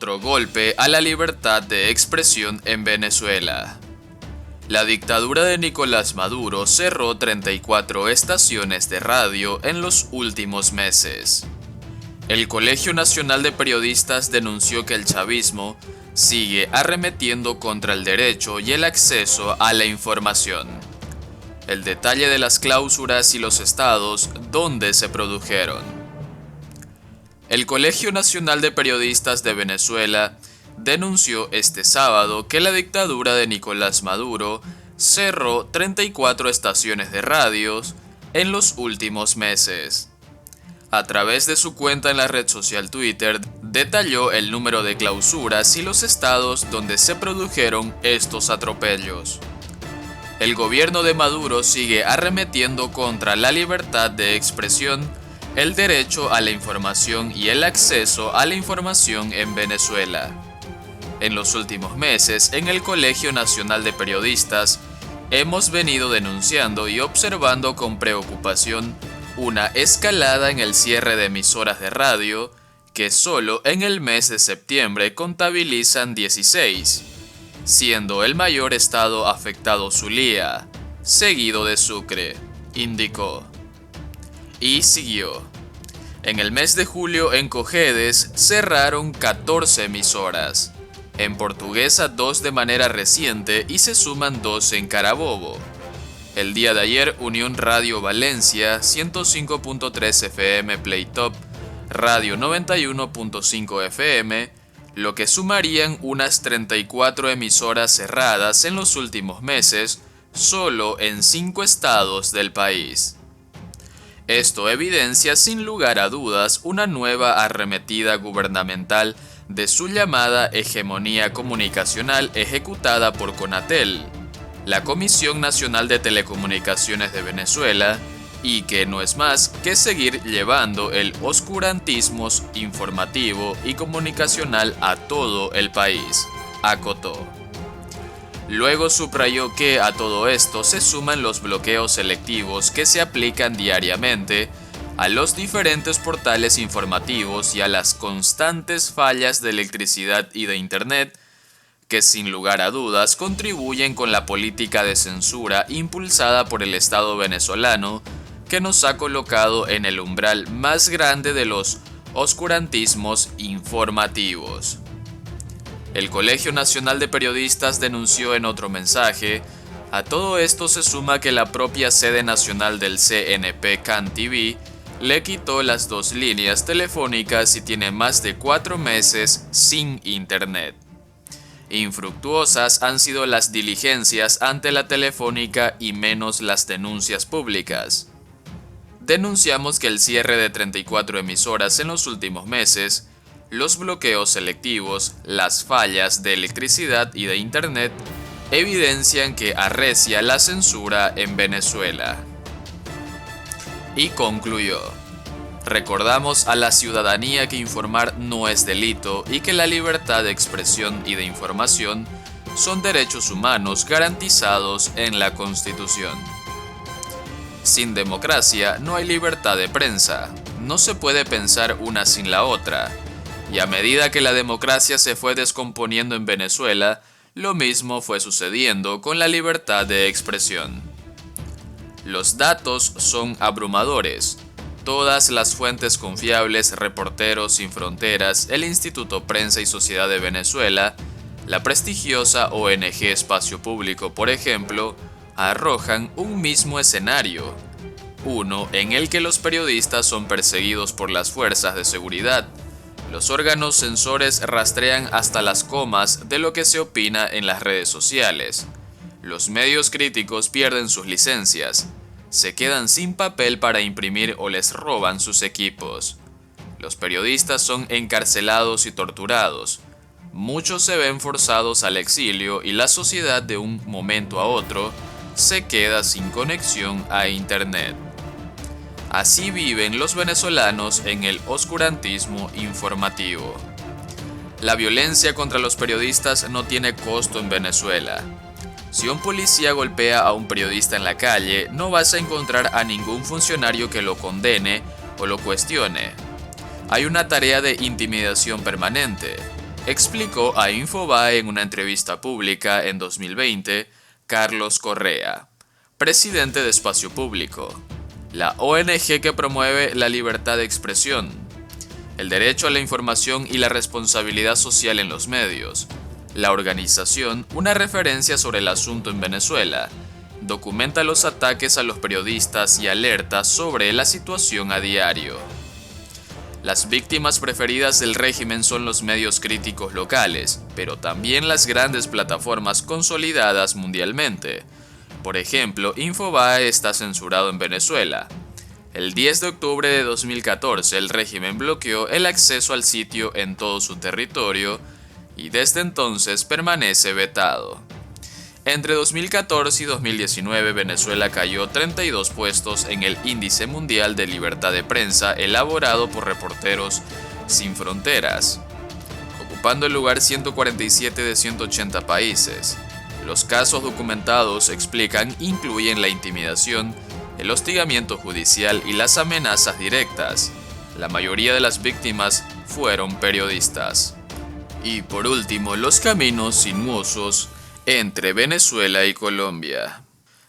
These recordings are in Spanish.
otro golpe a la libertad de expresión en Venezuela. La dictadura de Nicolás Maduro cerró 34 estaciones de radio en los últimos meses. El Colegio Nacional de Periodistas denunció que el chavismo sigue arremetiendo contra el derecho y el acceso a la información. El detalle de las clausuras y los estados donde se produjeron. El Colegio Nacional de Periodistas de Venezuela denunció este sábado que la dictadura de Nicolás Maduro cerró 34 estaciones de radios en los últimos meses. A través de su cuenta en la red social Twitter, detalló el número de clausuras y los estados donde se produjeron estos atropellos. El gobierno de Maduro sigue arremetiendo contra la libertad de expresión, el derecho a la información y el acceso a la información en Venezuela. En los últimos meses, en el Colegio Nacional de Periodistas, hemos venido denunciando y observando con preocupación una escalada en el cierre de emisoras de radio que solo en el mes de septiembre contabilizan 16, siendo el mayor estado afectado Zulia, seguido de Sucre, indicó. Y siguió. En el mes de julio en Cojedes cerraron 14 emisoras, en Portuguesa 2 de manera reciente y se suman 2 en Carabobo. El día de ayer Unión Radio Valencia 105.3 FM Playtop, Radio 91.5 FM, lo que sumarían unas 34 emisoras cerradas en los últimos meses, solo en 5 estados del país. Esto evidencia sin lugar a dudas una nueva arremetida gubernamental de su llamada hegemonía comunicacional ejecutada por CONATEL, la Comisión Nacional de Telecomunicaciones de Venezuela, y que no es más que seguir llevando el oscurantismo informativo y comunicacional a todo el país, acotó. Luego subrayó que a todo esto se suman los bloqueos selectivos que se aplican diariamente a los diferentes portales informativos y a las constantes fallas de electricidad y de Internet, que sin lugar a dudas contribuyen con la política de censura impulsada por el Estado venezolano, que nos ha colocado en el umbral más grande de los oscurantismos informativos. El Colegio Nacional de Periodistas denunció en otro mensaje: a todo esto se suma que la propia sede nacional del CNP CAN TV le quitó las 2 líneas telefónicas y tiene más de 4 meses sin internet. Infructuosas han sido las diligencias ante la Telefónica y menos las denuncias públicas. Denunciamos que el cierre de 34 emisoras en los últimos meses, los bloqueos selectivos, las fallas de electricidad y de Internet evidencian que arrecia la censura en Venezuela. Y concluyó: recordamos a la ciudadanía que informar no es delito y que la libertad de expresión y de información son derechos humanos garantizados en la Constitución. Sin democracia no hay libertad de prensa, no se puede pensar una sin la otra, y a medida que la democracia se fue descomponiendo en Venezuela, lo mismo fue sucediendo con la libertad de expresión. Los datos son abrumadores. Todas las fuentes confiables, Reporteros Sin Fronteras, el Instituto Prensa y Sociedad de Venezuela, la prestigiosa ONG Espacio Público, por ejemplo, arrojan un mismo escenario, uno en el que los periodistas son perseguidos por las fuerzas de seguridad. Los órganos censores rastrean hasta las comas de lo que se opina en las redes sociales. Los medios críticos pierden sus licencias, se quedan sin papel para imprimir o les roban sus equipos. Los periodistas son encarcelados y torturados. Muchos se ven forzados al exilio y la sociedad de un momento a otro se queda sin conexión a Internet. Así viven los venezolanos en el oscurantismo informativo. La violencia contra los periodistas no tiene costo en Venezuela. Si un policía golpea a un periodista en la calle, no vas a encontrar a ningún funcionario que lo condene o lo cuestione. Hay una tarea de intimidación permanente. explicó a Infobae en una entrevista pública en 2020 Carlos Correa, presidente de Espacio Público, la ONG que promueve la libertad de expresión, el derecho a la información y la responsabilidad social en los medios. La organización, una referencia sobre el asunto en Venezuela, documenta los ataques a los periodistas y alerta sobre la situación a diario. Las víctimas preferidas del régimen son los medios críticos locales, pero también las grandes plataformas consolidadas mundialmente. Por ejemplo, Infobae está censurado en Venezuela. El 10 de octubre de 2014 el régimen bloqueó el acceso al sitio en todo su territorio y desde entonces permanece vetado. Entre 2014 y 2019 Venezuela cayó 32 puestos en el Índice Mundial de Libertad de Prensa elaborado por Reporteros Sin Fronteras, ocupando el lugar 147 de 180 países. Los casos documentados incluyen la intimidación, el hostigamiento judicial y las amenazas directas. La mayoría de las víctimas fueron periodistas. Y por último, los caminos sinuosos entre Venezuela y Colombia.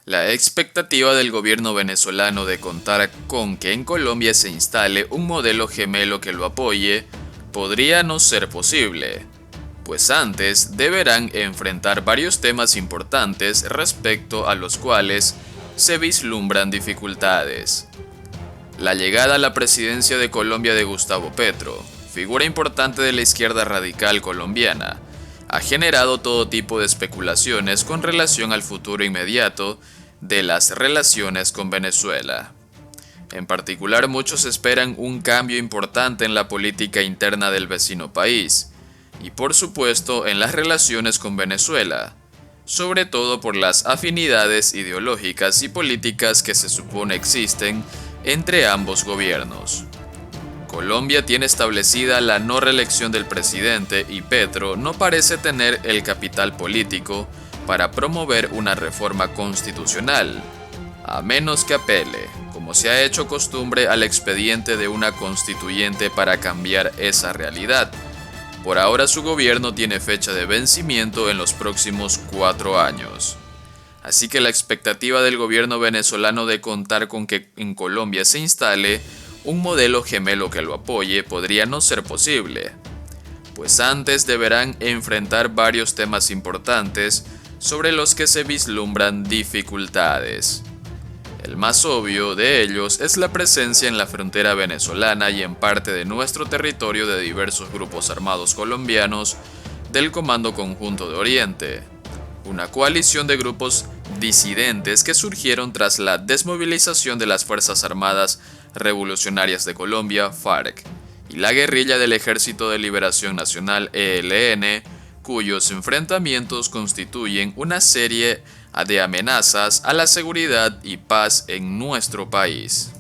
La expectativa del gobierno venezolano de contar con que en Colombia se instale un modelo gemelo que lo apoye podría no ser posible, pues antes deberán enfrentar varios temas importantes respecto a los cuales se vislumbran dificultades. La llegada a la presidencia de Colombia de Gustavo Petro, figura importante de la izquierda radical colombiana, ha generado todo tipo de especulaciones con relación al futuro inmediato de las relaciones con Venezuela. En particular, muchos esperan un cambio importante en la política interna del vecino país y, por supuesto, en las relaciones con Venezuela, sobre todo por las afinidades ideológicas y políticas que se supone existen entre ambos gobiernos. Colombia tiene establecida la no reelección del presidente y Petro no parece tener el capital político para promover una reforma constitucional, a menos que apele, como se ha hecho costumbre, al expediente de una constituyente para cambiar esa realidad. Por ahora su gobierno tiene fecha de vencimiento en los próximos 4 años. Así que la expectativa del gobierno venezolano de contar con que en Colombia se instale un modelo gemelo que lo apoye podría no ser posible, pues antes deberán enfrentar varios temas importantes sobre los que se vislumbran dificultades. El más obvio de ellos es la presencia en la frontera venezolana y en parte de nuestro territorio de diversos grupos armados colombianos del Comando Conjunto de Oriente, una coalición de grupos disidentes que surgieron tras la desmovilización de las Fuerzas Armadas Revolucionarias de Colombia, FARC, y la guerrilla del Ejército de Liberación Nacional, ELN, cuyos enfrentamientos constituyen una serie de amenazas a la seguridad y paz en nuestro país.